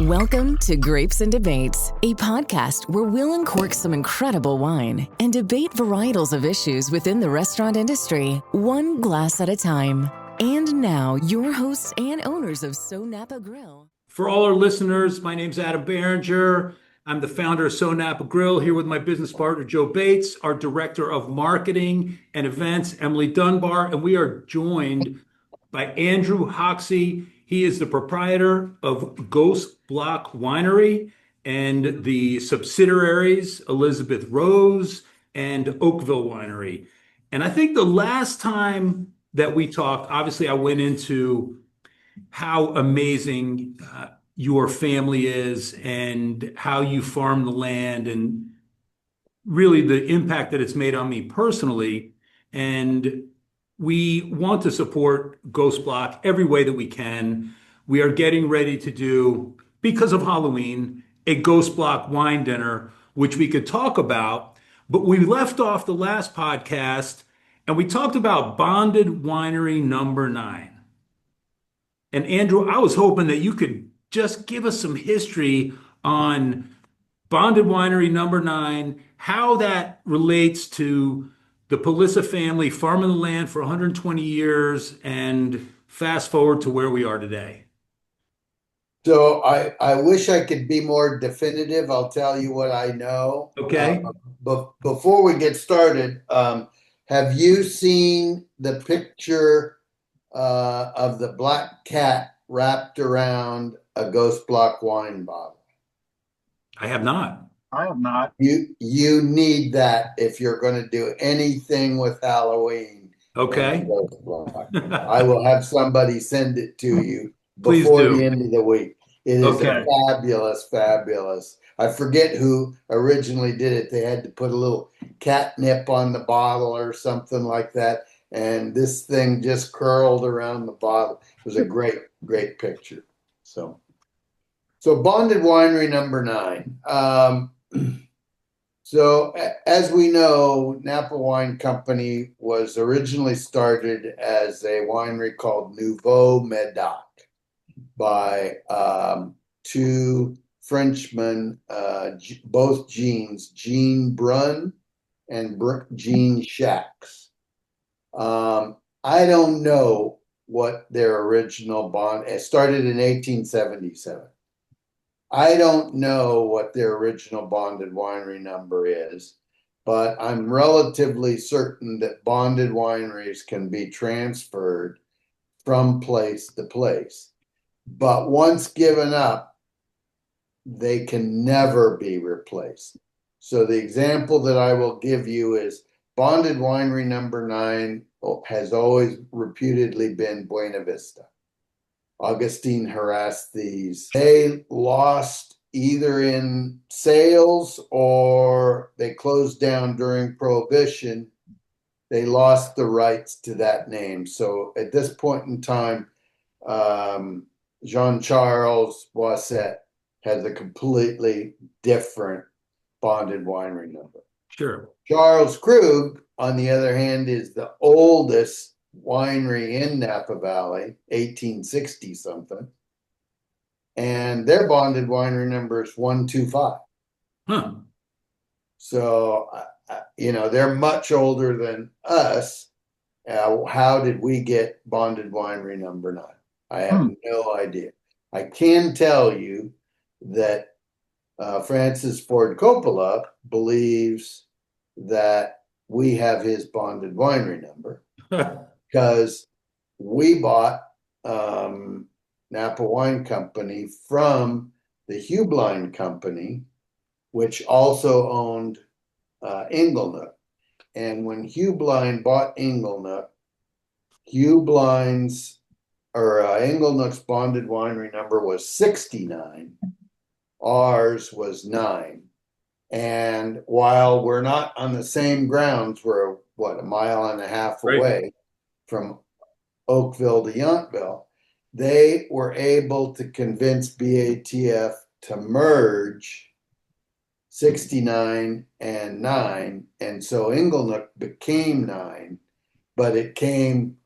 Welcome to Grapes and Debates, a podcast where we'll uncork some incredible wine and debate varietals of issues within the restaurant industry, one glass at a time. And now, your hosts and owners of SoNapa Grille. For all our listeners, my name's Adam Barringer. I'm the founder of SoNapa Grille, here with my business partner, Joe Bates, our director of marketing and events, Emily Dunbar, and we are joined by Andrew Hoxsey. He is the proprietor of Ghost Block Winery and the subsidiaries Elizabeth Rose and Oakville Winery. And I think the last time that we talked, obviously I went into how amazing your family is and how you farm the land and really the impact that it's made on me personally. And we want to support Ghost Block every way that we can. We are getting ready to do, because of Halloween, a Ghost Block wine dinner, which we could talk about. But we left off the last podcast and we talked about Bonded Winery number 9. And Andrew, I was hoping that you could just give us some history on Bonded Winery number 9, how that relates to the Palissa family farming the land for 120 years and fast forward to where we are today. So I wish I could be more definitive. I'll tell you what I know. Okay. But before we get started, have you seen the picture of the black cat wrapped around a Ghost Block wine bottle? I have not. I have not. You need that if you're going to do anything with Halloween. Okay. Ghost Block. I will have somebody send it to you Please before do. the end of the week. It is Okay. fabulous. I forget who originally did it. They had to put a little catnip on the bottle or something like that. And this thing just curled around the bottle. It was a great picture. So Bonded Winery number 9. So as we know, Napa Wine Company was originally started as a winery called Nouveau Medoc by two Frenchmen, both Jeans, Jean Brun and Jean Shax. I don't know what their original bond. It started in 1877. I don't know what their original bonded winery number is, but I'm relatively certain that bonded wineries can be transferred from place to place. But once given up, they can never be replaced. So the example that I will give you is Bonded Winery number 9 has always reputedly been Buena Vista. Augustine harassed these. They lost either in sales or they closed down during Prohibition. They lost the rights to that name. So at this point in time, Jean-Charles Boisset has a completely different bonded winery number. Sure. Charles Krug, on the other hand, is the oldest winery in Napa Valley, 1860 something. And their bonded winery number is 125. Huh. So, they're much older than us. How did we get bonded winery number 9? I have no idea. I can tell you that Francis Ford Coppola believes that we have his bonded winery number because we bought Napa Wine Company from the Hueblein Company, which also owned Inglenook. And when Hueblein bought Inglenook, Inglenook's bonded winery number was 69. Ours was 9. And while we're not on the same grounds, we're a mile and a half away from Oakville to Yountville, they were able to convince BATF to merge 69 and 9. And so Inglenook became 9, but it came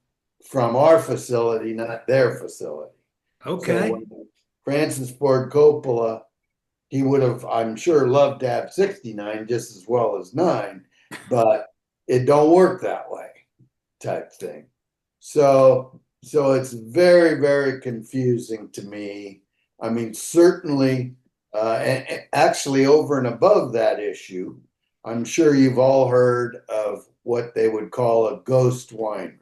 from our facility, not their facility. Okay. So Francis Ford Coppola, he would have, I'm sure, loved to have 69 just as well as 9, but it don't work that way type thing. So it's very, very confusing to me. I mean, certainly, and actually over and above that issue, I'm sure you've all heard of what they would call a ghost winery.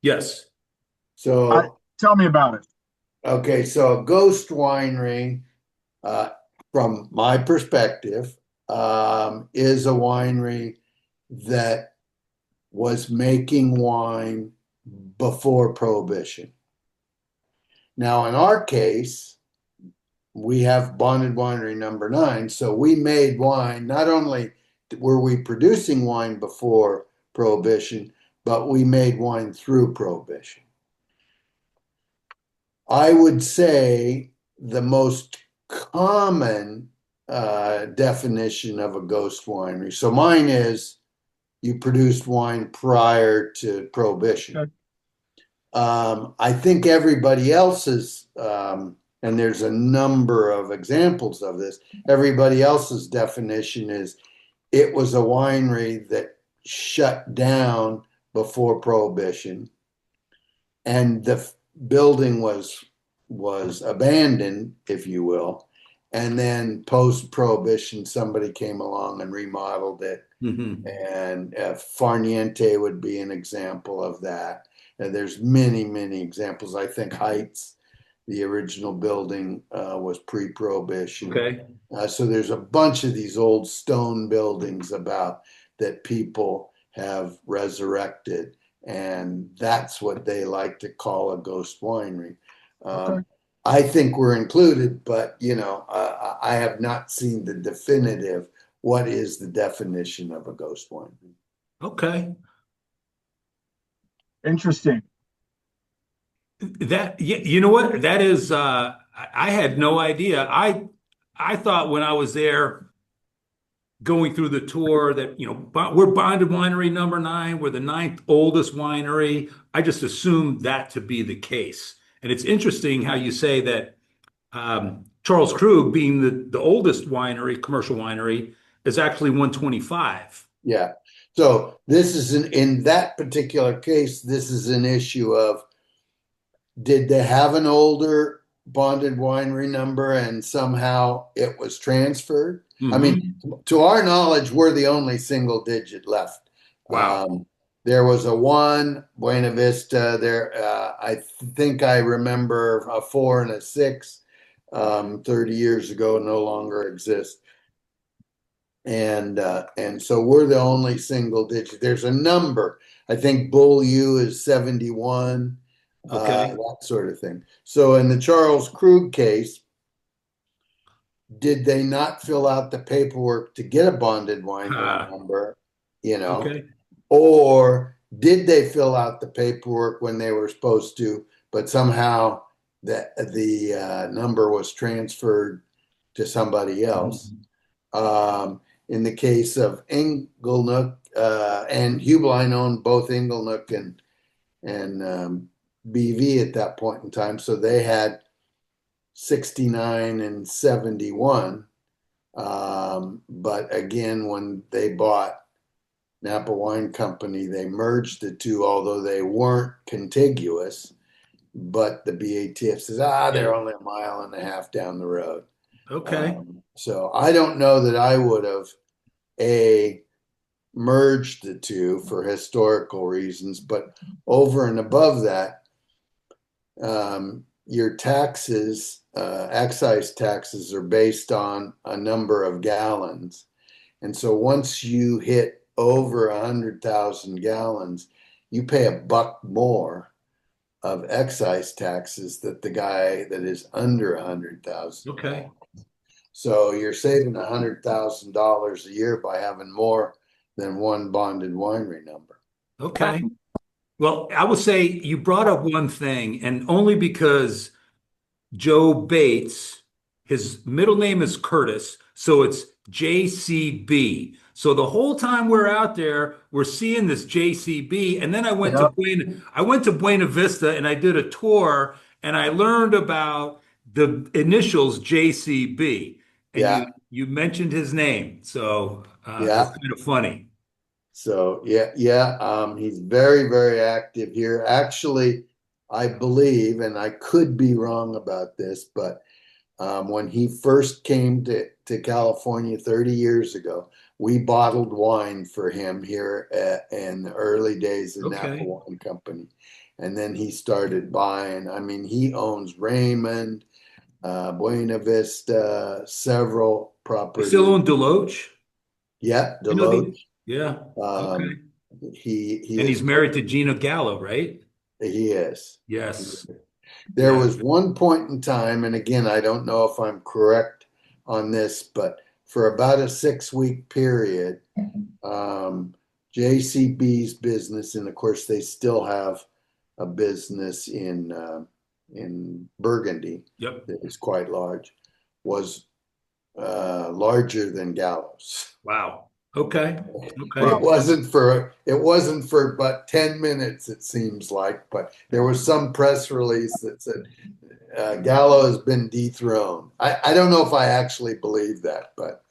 Yes. So, Tell me about it. okay, so a ghost winery, from my perspective, is a winery that was making wine before Prohibition. Now, in our case, we have Bonded Winery number 9, so we made wine. Not only were we producing wine before Prohibition, but we made wine through Prohibition. I would say the most common definition of a ghost winery. So mine is you produced wine prior to Prohibition. Okay. I think everybody else's, and there's a number of examples of this, everybody else's definition is it was a winery that shut down before Prohibition, and the building was abandoned, if you will, and then post-Prohibition somebody came along and remodeled it. Mm-hmm. And Farniente would be an example of that. And there's many, many examples. I think Heights, the original building, was pre-Prohibition. Okay. So there's a bunch of these old stone buildings about that people have resurrected, and that's what they like to call a ghost winery. Okay. I think we're included, but I have not seen the definitive. What is the definition of a ghost winery? Okay. Interesting. That, you know what? That is, I had no idea. I thought when I was there going through the tour that, we're Bonded Winery number 9, we're the 9th oldest winery. I just assumed that to be the case. And it's interesting how you say that Charles Krug, being the oldest winery, commercial winery, is actually 125. Yeah. So this is in that particular case, this is an issue of, did they have an older Bonded Winery number and somehow it was transferred? Mm-hmm. I mean, to our knowledge, we're the only single digit left. Wow. There was a 1, Buena Vista. There, I think I remember a 4 and a 6, 30 years ago, no longer exist. And so we're the only single digit. There's a number. I think Bull U is 71. Okay. That sort of thing. So in the Charles Krug case, did they not fill out the paperwork to get a bonded winery number? Okay. Or did they fill out the paperwork when they were supposed to, but somehow the number was transferred to somebody else? In the case of Inglenook, and Hubline owned both Inglenook and BV at that point in time, so they had 69 and 71. But again, when they bought Napa Wine Company, they merged the two, although they weren't contiguous. But the BATF says, they're only 1.5 miles down the road. Okay. So I don't know that I would have merged the two for historical reasons, but over and above that, your taxes, excise taxes, are based on a number of gallons. And so once you hit over 100,000 gallons, you pay $1 more of excise taxes that the guy that is under 100,000. Okay. So you're saving $100,000 a year by having more than one bonded winery number. Okay. Well, I would say you brought up one thing, and only because Joe Bates, his middle name is Curtis, so it's JCB. So the whole time we're out there, we're seeing this JCB, and then I went to Buena Vista and I did a tour, and I learned about the initials JCB, and Yeah, you mentioned his name, so yeah. it's kind of funny. So yeah. He's very, very active here. Actually, I believe, and I could be wrong about this, but when he first came to California 30 years ago, we bottled wine for him here in the early days of Napa Okay. Wine Company. And then he started buying. I mean, he owns Raymond, Buena Vista, several You still properties. own Deloach? Yeah, I know the, Deloach. yeah. Um, Okay. he And is he's married to Gina Gallo, right? he is. Yes. There Yeah. was one point in time, and again, I don't know if I'm correct on this, but for about a 6 week period, JCB's business, and of course they still have a business in Burgundy Yep. that is quite large, was larger than Gallows. Wow. Okay. Okay. It wasn't for but 10 minutes, it seems like, but there was some press release that said Gallo has been dethroned. I don't know if I actually believe that, but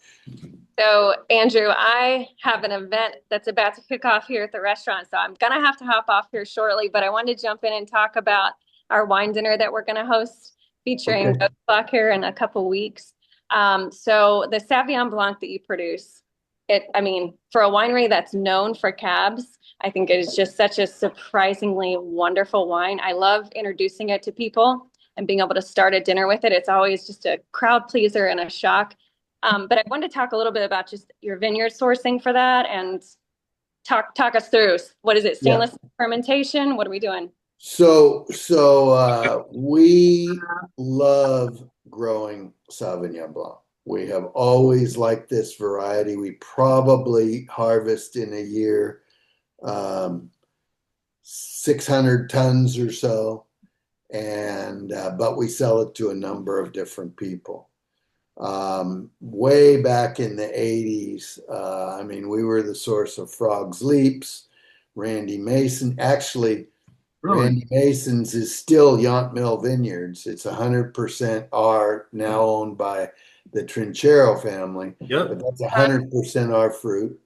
So, Andrew, I have an event that's about to kick off here at the restaurant. So I'm going to have to hop off here shortly, but I wanted to jump in and talk about our wine dinner that we're going to host featuring okay. Ghost Block here in a couple weeks. So the Sauvignon Blanc that you produce, I mean, for a winery that's known for cabs, I think it is just such a surprisingly wonderful wine. I love introducing it to people and being able to start a dinner with it. It's always just a crowd pleaser and a shock. But I wanted to talk a little bit about just your vineyard sourcing for that and talk us through what is it, Yeah. stainless fermentation? What are we doing? So we love growing Sauvignon Blanc. We have always liked this variety. We probably harvest in a year 600 tons or so, and but we sell it to a number of different people. Way back in the 80s, I mean, we were the source of Frog's Leaps, Randy Mason. Actually, Really? Randy Mason's is still Yont Mill Vineyards. It's 100% our, now owned by the Trinchero family, Yep. but that's 100% our fruit.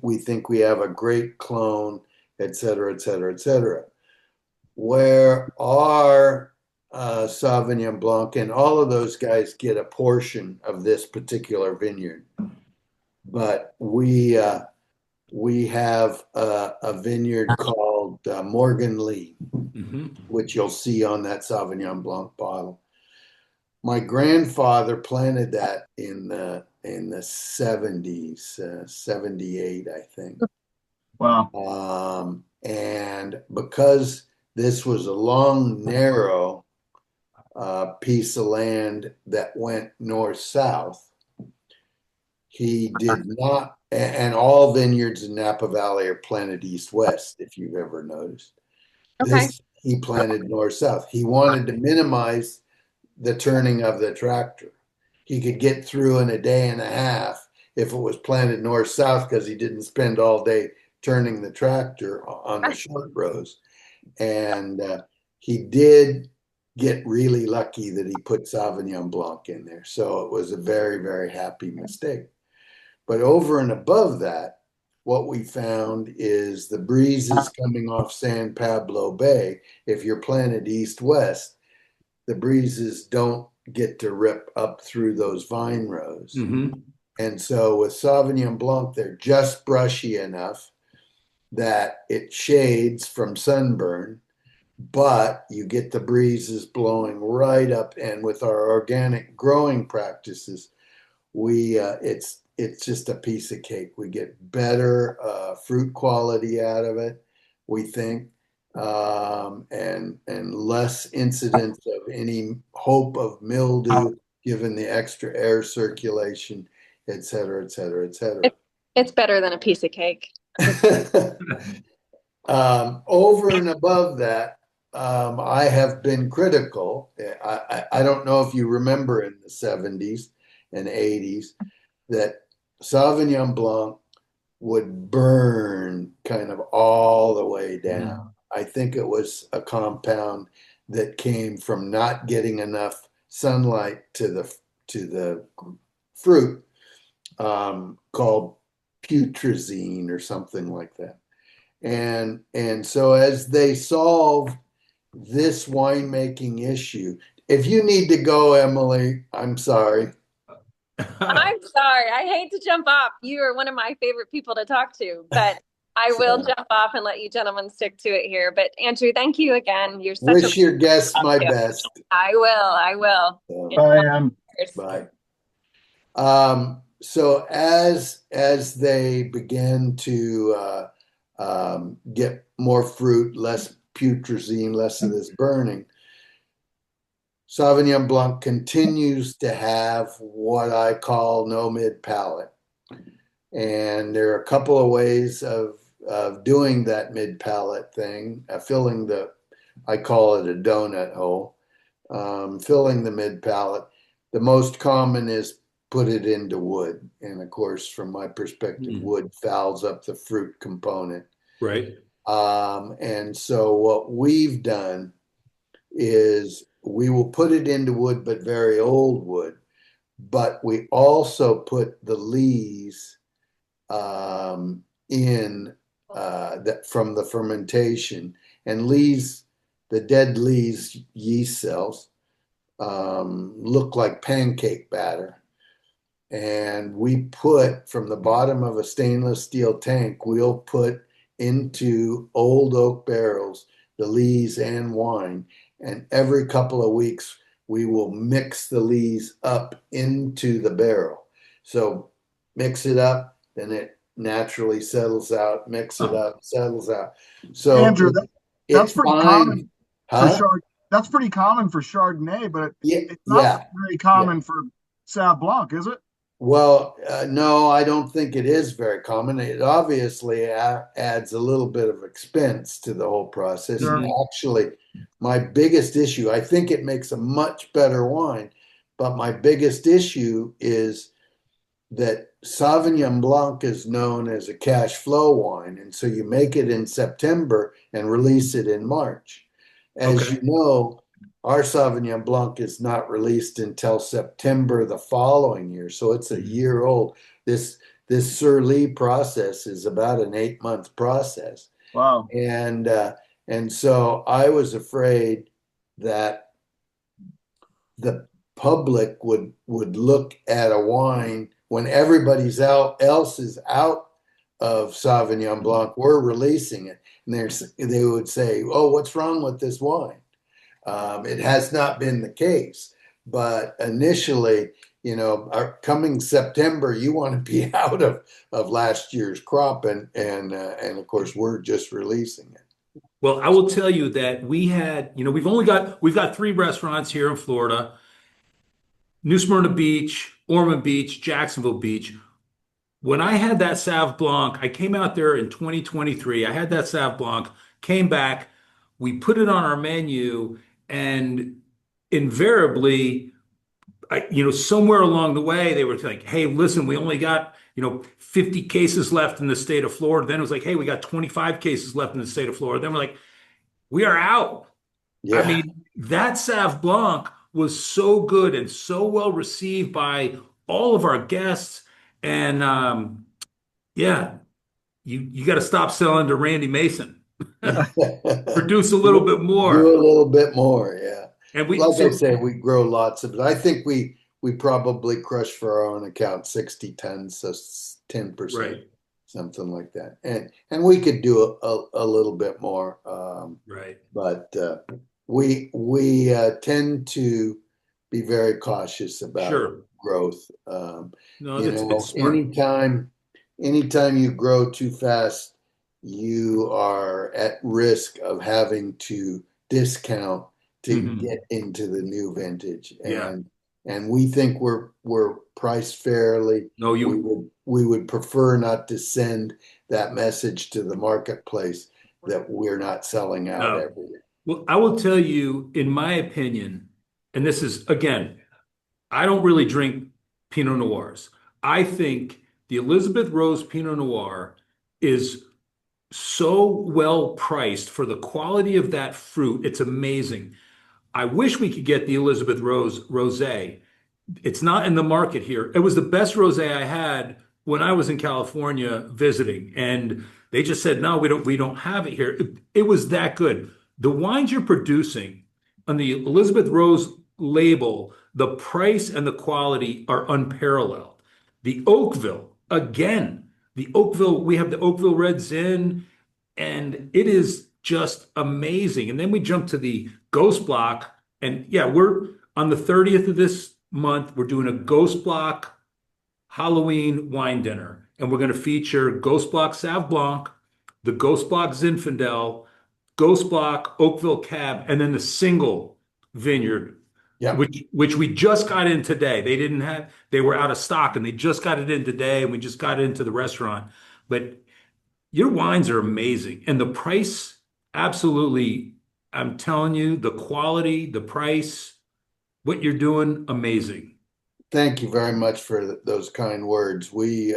We think we have a great clone, et cetera, et cetera, et cetera. Where our Sauvignon Blanc, and all of those guys get a portion of this particular vineyard, but we have a vineyard called Morgan Lee, Hmm. which you'll see on that Sauvignon Blanc bottle. My grandfather planted that in the 70s, 78, I think. Wow. And because this was a long, narrow piece of land that went north-south, he did not, and all vineyards in Napa Valley are planted east-west, if you've ever noticed. Okay. This he planted north-south. He wanted to minimize the turning of the tractor. He could get through in a day and a half if it was planted north-south, because he didn't spend all day turning the tractor on the short rows. And he did get really lucky that he put Sauvignon Blanc in there. So it was a very, very happy mistake. But over and above that, what we found is the breezes coming off San Pablo Bay. If you're planted east-west, the breezes don't get to rip up through those vine rows. Hmm. And so with Sauvignon Blanc, they're just brushy enough that it shades from sunburn, but you get the breezes blowing right up. And with our organic growing practices, it's just a piece of cake. We get better fruit quality out of it, we think, and less incidence of any hope of mildew, given the extra air circulation, et cetera, et cetera, et cetera. It's better than a piece of cake. Over and above that, I have been critical. I don't know if you remember in the 70s and 80s that Sauvignon Blanc would burn kind of all the way down. I think it was a compound that came from not getting enough sunlight to the fruit, called putrescine or something like that. And so as they solve this winemaking issue, if you need to go, Emily, I'm sorry. I'm sorry. I hate to jump off. You are one of my favorite people to talk to, but I will jump off and let you gentlemen stick to it here. But Andrew, thank you again. You're such Wish your guests my best. I will. I will. Bye, Bye. So as they begin to get more fruit, less putrescine, less of this burning, Sauvignon Blanc continues to have what I call no mid palate. And there are a couple of ways of doing that mid palate thing, filling I call it a donut hole, filling the mid palate. The most common is put it into wood. And of course, from my perspective, wood fouls up the fruit component. Right. And so what we've done is we will put it into wood, but very old wood. But we also put the lees in that from the fermentation. And lees, the dead lees yeast cells, look like pancake batter. And we put from the bottom of a stainless steel tank, we'll put into old oak barrels the lees and wine. And every couple of weeks, we will mix the lees up into the barrel. So mix it up, then it naturally settles out. Mix it up, settles out. So Andrew, that's pretty common for That's pretty common for Chardonnay, but it's not very common for Sauv Blanc, is it? Well, no, I don't think it is very common. It obviously adds a little bit of expense to the whole process. Sure. And actually, my biggest issue, I think it makes a much better wine, but my biggest issue is that Sauvignon Blanc is known as a cash flow wine. And so you make it in September and release it in March. As you know, our Sauvignon Blanc is not released until September the following year. So it's a year old. This Sur Lie process is about an 8-month process. Wow. And so I was afraid that the public would look at a wine when everybody's else is out of Sauvignon Blanc, we're releasing it. And they would say, oh, what's wrong with this wine? It has not been the case, but initially, coming September, you want to be out of last year's crop, and of course, we're just releasing it. Well, I will tell you that we had, we've got 3 restaurants here in Florida: New Smyrna Beach, Ormond Beach, Jacksonville Beach. When I had that Sauv Blanc, I came out there in 2023. I had that Sauv Blanc, came back, we put it on our menu. And invariably, somewhere along the way, they were like, hey, listen, we only got, 50 cases left in the state of Florida. Then it was like, hey, we got 25 cases left in the state of Florida. Then we're like, we are out. Yeah. I mean, that Sauv Blanc was so good and so well received by all of our guests. And you got to stop selling to Randy Mason. Produce a little bit more. Do a little bit more, yeah. And I say, we grow lots of it. I think we probably crush for our own account 60 tons, so 10%, right, something like that. And we could do a little bit more, right. But we tend to be very cautious about growth. It's smart. Anytime you grow too fast, you are at risk of having to discount to get into the new vintage. And we think we're priced fairly. No, we would prefer not to send that message to the marketplace that we're not selling out every year. Well, I will tell you, in my opinion, and this is, again, I don't really drink Pinot Noirs. I think the Elizabeth Rose Pinot Noir is so well priced for the quality of that fruit. It's amazing. I wish we could get the Elizabeth Rosé. It's not in the market here. It was the best rosé I had when I was in California visiting, and they just said, no, we don't have it here. It was that good. The wines you're producing on the Elizabeth Rose label, the price and the quality are unparalleled. The Oakville, again, we have the Oakville Red Zin, and it is just amazing. And then we jump to the Ghost Block, and yeah, we're on the 30th of this month, we're doing a Ghost Block Halloween wine dinner, and we're going to feature Ghost Block Sauv Blanc, the Ghost Block Zinfandel, Ghost Block Oakville Cab, and then the single vineyard, Yeah. which we just got in today. They were out of stock, and they just got it in today, and we just got it into the restaurant. But your wines are amazing, and the price, absolutely. I'm telling you, the quality, the price, what you're doing, amazing. Thank you very much for those kind words. We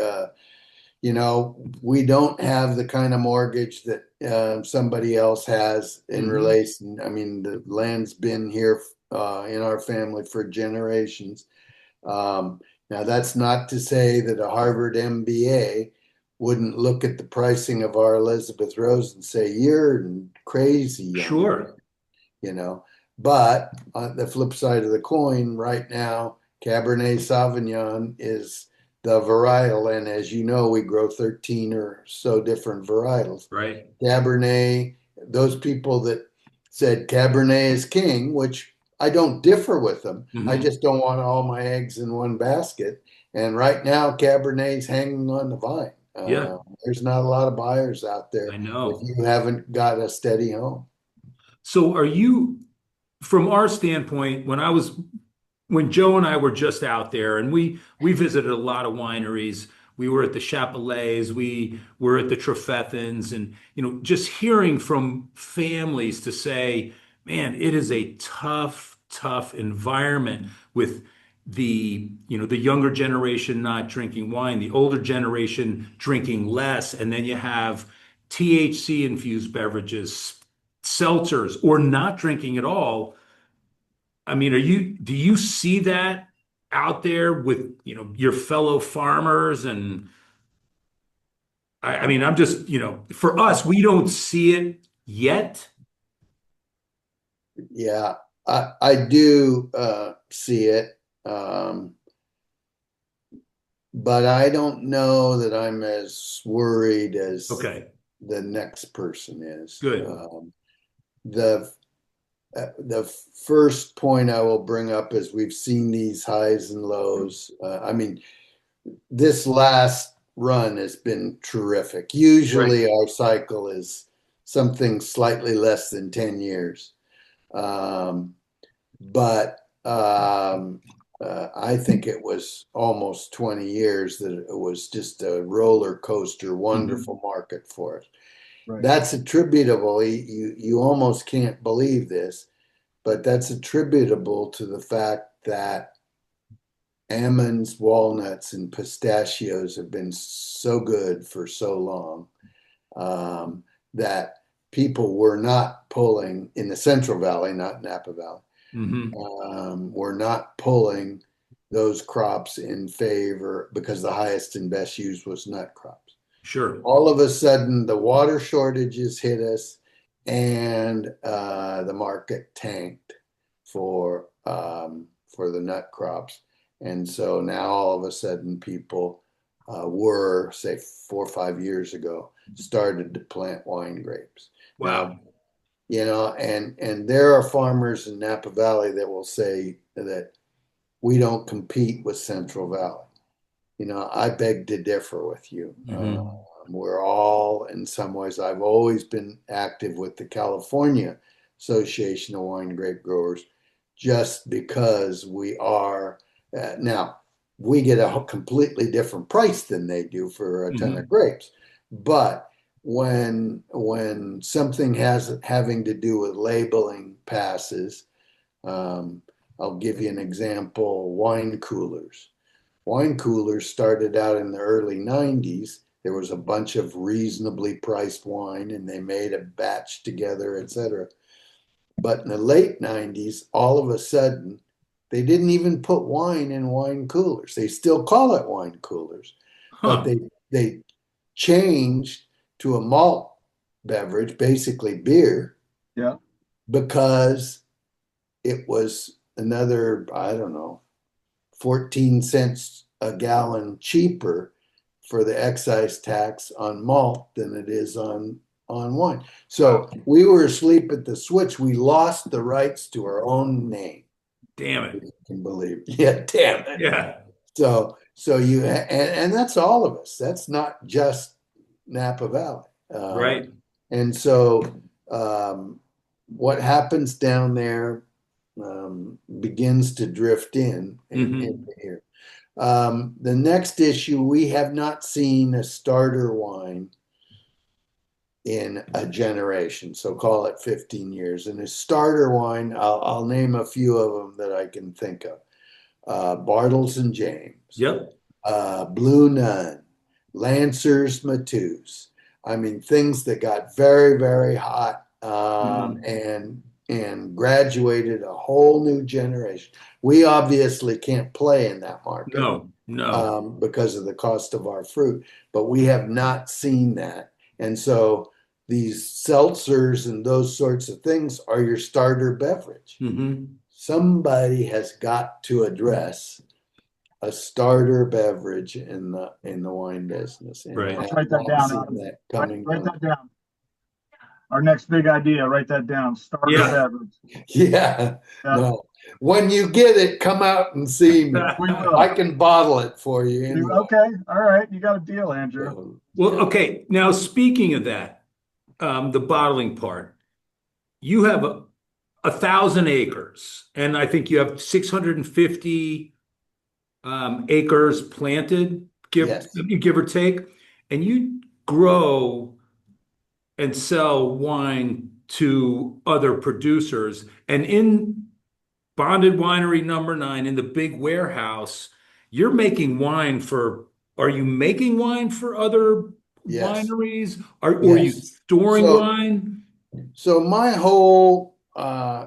don't have the kind of mortgage that somebody else has in relation. I mean, the land's been here in our family for generations. Now, that's not to say that a Harvard MBA wouldn't look at the pricing of our Elizabeth Rose and say, you're crazy. Sure. But on the flip side of the coin, right now, Cabernet Sauvignon is the varietal. And as you know, we grow 13 or so different varietals. Right. Cabernet, those people that said Cabernet is king, which I don't differ with them. I just don't want all my eggs in one basket. And right now, Cabernet's hanging on the vine. There's not a lot of buyers out there. I know. If you haven't got a steady home. So are you, from our standpoint, when Joe and I were just out there, and we visited a lot of wineries. We were at the Chapelets, we were at the Trefethens, and just hearing from families to say, man, it is a tough environment with the younger generation not drinking wine, the older generation drinking less, and then you have THC infused beverages, seltzers, or not drinking at all. I mean, do you see that out there with, your fellow farmers? And I mean, I'm just, for us, we don't see it yet. Yeah, I do see it. But I don't know that I'm as worried as the next person is. Good. The first point I will bring up is we've seen these highs and lows. I mean, this last run has been terrific. Usually our cycle is something slightly less than 10 years. But I think it was almost 20 years that it was just a roller coaster, wonderful market for it. Right. That's attributable. You almost can't believe this, but that's attributable to the fact that almonds, walnuts, and pistachios have been so good for so long that people were not pulling in the Central Valley, not Napa Valley. We're not pulling those crops in favor because the highest and best use was nut crops. Sure. All of a sudden, the water shortages hit us, and the market tanked for the nut crops. And so now all of a sudden, people were, say, 4 or 5 years ago, started to plant wine grapes. Wow. Now, and there are farmers in Napa Valley that will say that we don't compete with Central Valley. I beg to differ with you. We're all, in some ways, I've always been active with the California Association of Wine Grape Growers, just because we are, now, we get a completely different price than they do for a ton of grapes. But when something having to do with labeling passes, I'll give you an example, wine coolers. Wine coolers started out in the early 90s. There was a bunch of reasonably priced wine, and they made a batch together, etc. But in the late 90s, all of a sudden, they didn't even put wine in wine coolers. They still call it wine coolers, but they changed to a malt beverage, basically beer, Yeah. because it was another, I don't know, 14 cents a gallon cheaper for the excise tax on malt than it is on wine. So we were asleep at the switch. We lost the rights to our own name. Damn it. You can believe. Yeah, damn it. Yeah. So you and that's all of us. That's not just Napa Valley. Right. And so what happens down there begins to drift in into here. The next issue, we have not seen a starter wine in a generation, so call it 15 years. And a starter wine, I'll name a few of them that I can think of. Bartles and James. Yep. Blue Nun, Lancers Mateus. I mean, things that got very, very hot and graduated a whole new generation. We obviously can't play in that market. No. Because of the cost of our fruit, but we have not seen that. And so these seltzers and those sorts of things are your starter beverage. Somebody has got to address a starter beverage in the wine business. And right. Let's write that down. Write that down. Our next big idea, write that down. Starter beverage. Yeah. No. When you get it, come out and see me. We will. I can bottle it for you. Anyway. Okay. All right. You got a deal, Andrew. Well, okay. Now, speaking of that, the bottling part, you have 1,000 acres, and I think you have 650 acres planted, give or take, and you grow and sell wine to other producers. And in Bonded Winery number 9, in the big warehouse, you're making wine for, are you making wine for other wineries? Or are you storing wine? So my whole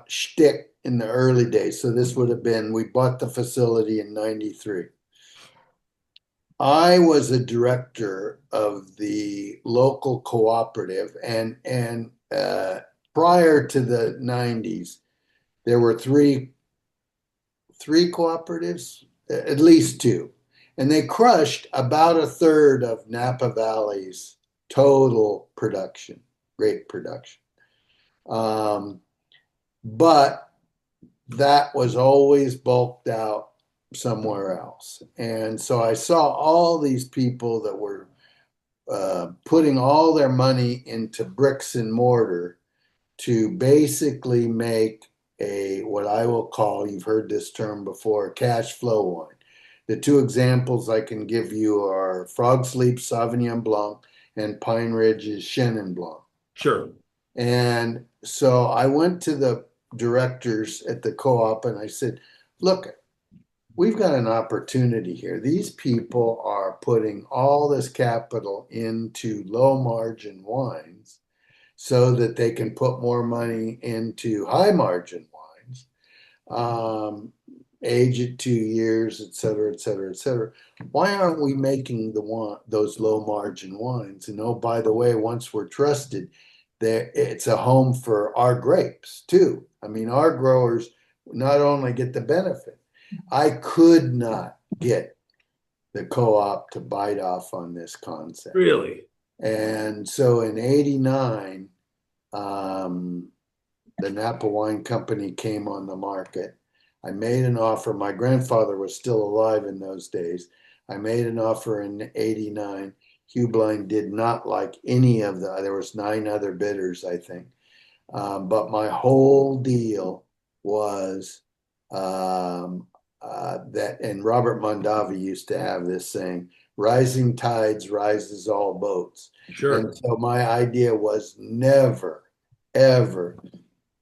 shtick in the early days, so this would have been, we bought the facility in 93. I was a director of the local cooperative, and prior to the 90s, there were three cooperatives, at least two, and they crushed about a third of Napa Valley's total production, grape production. But that was always bulked out somewhere else. And so I saw all these people that were putting all their money into bricks and mortar to basically make what I will call, you've heard this term before, cash flow wine. The two examples I can give you are Frog Sleep Sauvignon Blanc and Pine Ridge's Chenin Blanc. Sure. And so I went to the directors at the co-op and I said, look, we've got an opportunity here. These people are putting all this capital into low margin wines so that they can put more money into high margin wines, age at 2 years, et cetera, et cetera, et cetera. Why aren't we making those low margin wines? And oh, by the way, once we're trusted, it's a home for our grapes too. I mean, our growers not only get the benefit. I could not get the co-op to bite off on this concept. Really? And so in 89, the Napa Wine Company came on the market. I made an offer. My grandfather was still alive in those days. I made an offer in 89. Hugh Blind did not like any of there was 9 other bidders, I think. But my whole deal was that, and Robert Mondavi used to have this saying, rising tides rises all boats. Sure. And so my idea was never, ever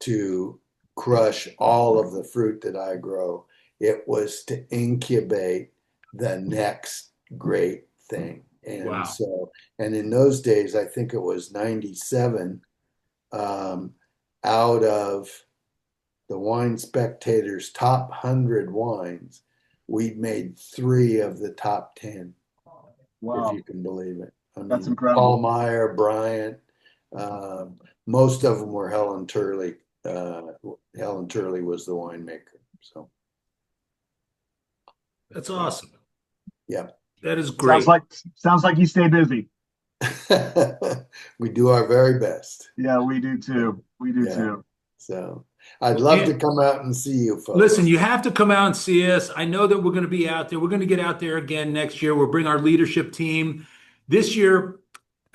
to crush all of the fruit that I grow. It was to incubate the next great thing. And so, and in those days, I think it was 97, out of the Wine Spectator's top 100 wines, we made 3 of the top 10. Wow. If you can believe it. I That's mean, incredible. Paul Meyer, Bryant, most of them were Helen Turley. Helen Turley was the winemaker. So That's awesome. yeah. That is great. Sounds like you stay busy. We do our very best. Yeah, we do too. We do too. So I'd love to come out and see you folks. Listen, you have to come out and see us. I know that we're going to be out there. We're going to get out there again next year. We'll bring our leadership team. This year,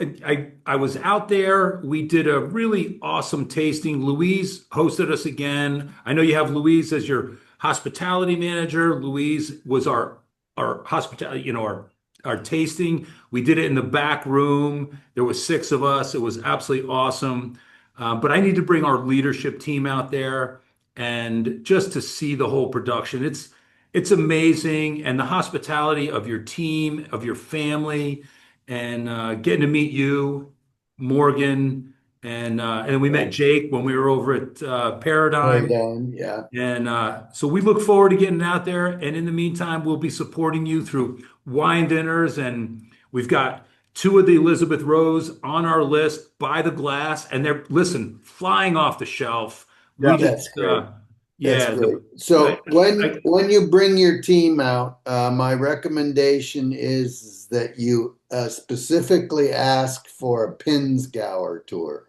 I was out there. We did a really awesome tasting. Louise hosted us again. I know you have Louise as your hospitality manager. Louise was our hospitality, our tasting. We did it in the back room. There was 6 of us. It was absolutely awesome. But I need to bring our leadership team out there and just to see the whole production. It's amazing. And the hospitality of your team, of your family, and getting to meet you, Morgan, and we met Jake when we were over at Paradigm. Yeah. And so we look forward to getting out there. And in the meantime, we'll be supporting you through wine dinners. And we've got 2 of the Elizabeth Rose on our list by the glass. And they're, flying off the shelf. Yeah, that's great. That's great. So when you bring your team out, my recommendation is that you specifically ask for a Pinzgauer tour.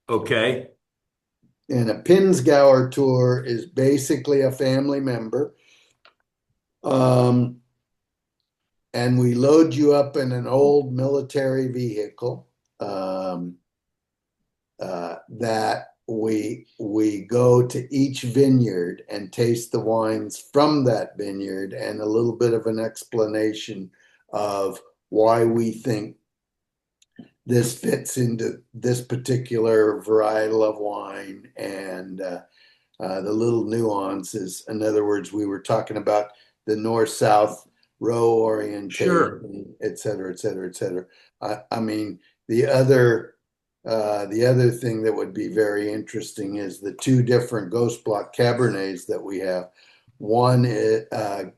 Okay. And a Pinzgauer tour is basically a family member. And we load you up in an old military vehicle that we go to each vineyard and taste the wines from that vineyard, and a little bit of an explanation of why we think this fits into this particular varietal of wine, and the little nuances. In other words, we were talking about the north-south row orientation, sure, et cetera, et cetera, et cetera. I mean, the other thing that would be very interesting is the 2 different Ghost Block Cabernets that we have. One, they're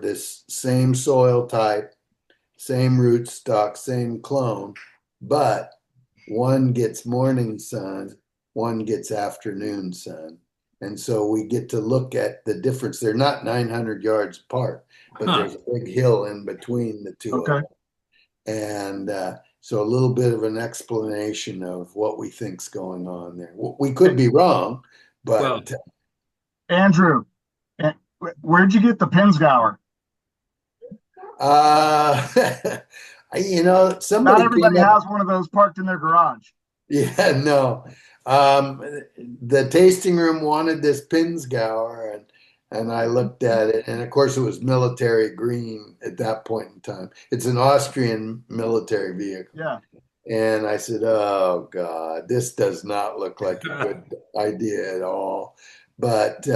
this same soil type, same rootstock, same clone, but one gets morning sun, one gets afternoon sun. And so we get to look at the difference. They're not 900 yards apart, but there's a big hill in between the 2 of them. And so a little bit of an explanation of what we think's going on there. We could be wrong, but Andrew, where'd you get the Pinzgauer? Somebody. Not everybody has one of those parked in their garage. Yeah, no. The tasting room wanted this Pinzgauer, and I looked at it, and of course it was military green at that point in time. It's an Austrian military vehicle. Yeah. And I said, oh God, this does not look like a good idea at all. But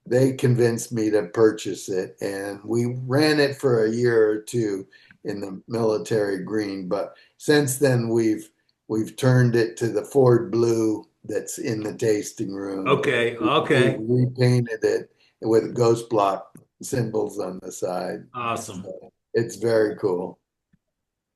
they convinced me to purchase it, and we ran it for a year or 2 in the military green. But since then we've turned it to the Ford blue that's in the tasting room. Okay. We repainted it with Ghost Block symbols on the side. Awesome. So it's very cool.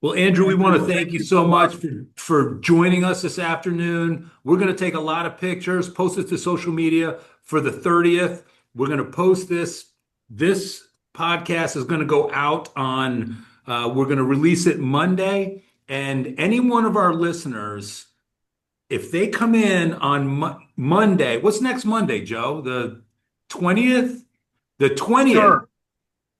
Well, Andrew, we want to thank you so much for joining us this afternoon. We're going to take a lot of pictures, post it to social media for the 30th. We're going to post this. This podcast is going to go out on, we're going to release it Monday. And any one of our listeners, if they come in on Monday, what's next Monday, Joe? The 20th? The 20th. Sure.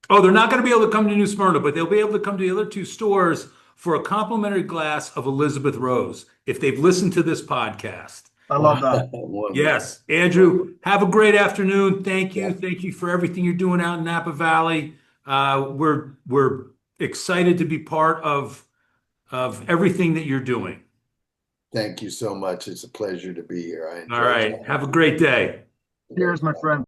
Oh, they're not going to be able to come to New Smyrna, but they'll be able to come to the other 2 stores for a complimentary glass of Elizabeth Rose if they've listened to this podcast. I love that. Yes. Andrew, have a great afternoon. Thank you. Yeah. Thank you for everything you're doing out in Napa Valley. We're excited to be part of everything that you're doing. Thank you so much. It's a pleasure to be here. All right. Have a great day. Cheers, my friend.